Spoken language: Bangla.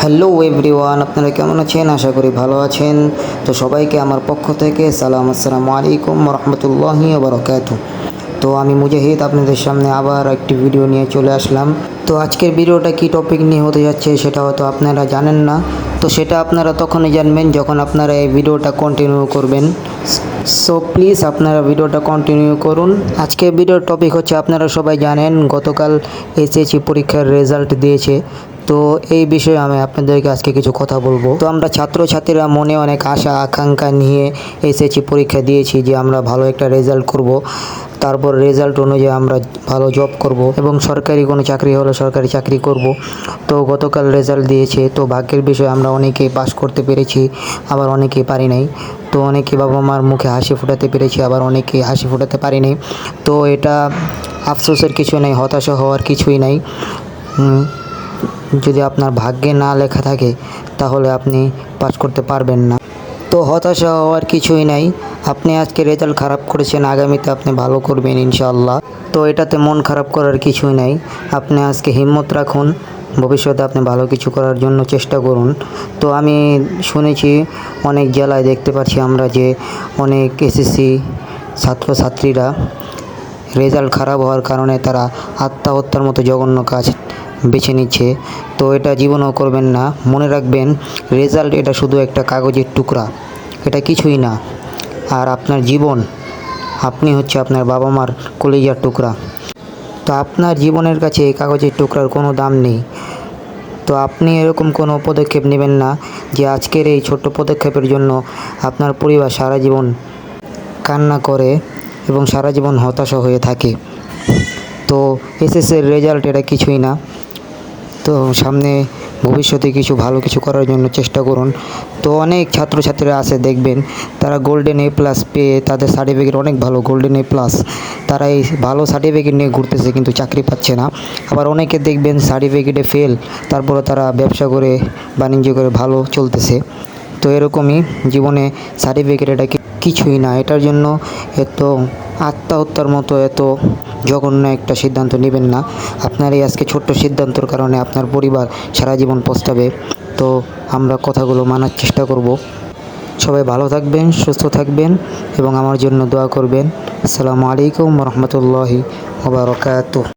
হ্যালো এভরিওয়ান, আপনারা কেমন আছেন? আশা করি ভালো আছেন। তো সবাইকে আমার পক্ষ থেকে আসসালামু আলাইকুম রহমতুল্লাহি বারাকাতুহু। তো আমি মুজাহিদ আপনাদের সামনে আবার একটি ভিডিও নিয়ে চলে আসলাম। তো আজকের ভিডিওটা কি টপিক নিয়ে হতে যাচ্ছে সেটা হয়তো আপনারা জানেন না। তো সেটা আপনারা তখনই জানবেন যখন আপনারা এই ভিডিওটা কন্টিনিউ করবেন। সো প্লিজ আপনারা ভিডিওটা কন্টিনিউ করুন। আজকের ভিডিওর টপিক হচ্ছে, আপনারা সবাই জানেন গতকাল এসএসসি পরীক্ষার রেজাল্ট দিয়েছে। তো এই বিষয়ে আমি আপনাদেরকে আজকে কিছু কথা বলবো। তো আমরা ছাত্রছাত্রীরা মনে অনেক আশা আকাঙ্ক্ষা নিয়ে এসএসসি পরীক্ষা দিয়েছি যে আমরা ভালো একটা রেজাল্ট করব, তারপর রেজাল্ট অনুযায়ী আমরা ভালো জব করব এবং সরকারি কোনো চাকরি হলে সরকারি চাকরি করব। তো গতকাল রেজাল্ট দিয়েছে, তো ভাগ্যের বিষয়ে আমরা অনেকেই পাস করতে পেরেছি, আবার অনেকেই পারি নাই। তো অনেকে বাবা মার মুখে হাসি ফোটাতে পেরেছি, আবার অনেকে হাসি ফোটাতে পারি নাই। তো এটা আফসোসের কিছু নেই, হতাশা হওয়ার কিছুই নাই। যদি আপনার ভাগ্যে না লেখা থাকে তাহলে আপনি পাস করতে পারবেন না। তো হতাশা হওয়ার কিছুই নাই। আপনি আজকে রেজাল্ট খারাপ করেছেন, আগামীতে আপনি ভালো করবেন ইনশাআল্লাহ। তো এটাতে মন খারাপ করার কিছুই নাই। আপনি আজকে হিম্মত রাখুন, ভবিষ্যতে আপনি ভালো কিছু করার জন্য চেষ্টা করুন। তো আমি শুনেছি অনেক জেলায় দেখতে পাচ্ছি আমরা যে অনেক এসএসসি ছাত্রছাত্রীরা রেজাল্ট খারাপ হওয়ার কারণে তারা আত্মহত্যার মতো জঘন্য কাজ বেছে নিচ্ছে। তো এটা জীবনেও করবেন না। মনে রাখবেন, রেজাল্ট এটা শুধু একটা কাগজের টুকরা, এটা কিছুই না। আর আপনার জীবন, আপনি হচ্ছে আপনার বাবা মার কলিজার টুকরা। তো আপনার জীবনের কাছে এই কাগজের টুকরার কোনো দাম নেই। তো আপনি এরকম কোনো পদক্ষেপ নেবেন না যে আজকের এই ছোট্ট পদক্ষেপের জন্য আপনার পরিবার সারা জীবন কান্না করে এবং সারা জীবন হতাশা হয়ে থাকে। তো এসএসসির রেজাল্ট এটা কিছুই না। তো সামনে ভবিষ্যতে কিছু ভালো কিছু করার জন্য চেষ্টা করুন। তো অনেক ছাত্রছাত্রীরা আছে দেখবেন, তারা গোল্ডেন এ প্লাস পেয়ে তাদের সার্টিফিকেট অনেক ভালো, গোল্ডেন এ প্লাস, তারা এই ভালো সার্টিফিকেট নিয়ে ঘুরতেছে কিন্তু চাকরি পাচ্ছে না। আবার অনেকে দেখবেন সার্টিফিকেটে ফেল, তারপরে তারা ব্যবসা করে বাণিজ্য করে ভালো চলতেছে। তো এরকমই জীবনে সার্টিফিকেট এটা কিছুই না। এটার জন্য এত আত্মহত্যার মতো এত জঘন্য একটা সিদ্ধান্ত নেবেন না। আপনার এই আজকে ছোট্ট সিদ্ধান্তর কারণে আপনার পরিবার সারা জীবন পস্তাবে। তো আমরা কথাগুলো মানার চেষ্টা করব। সবাই ভালো থাকবেন, সুস্থ থাকবেন এবং আমার জন্য দোয়া করবেন। আসসালামু আলাইকুম রহমতুল্লাহি ওয়া বারাকাতুহু।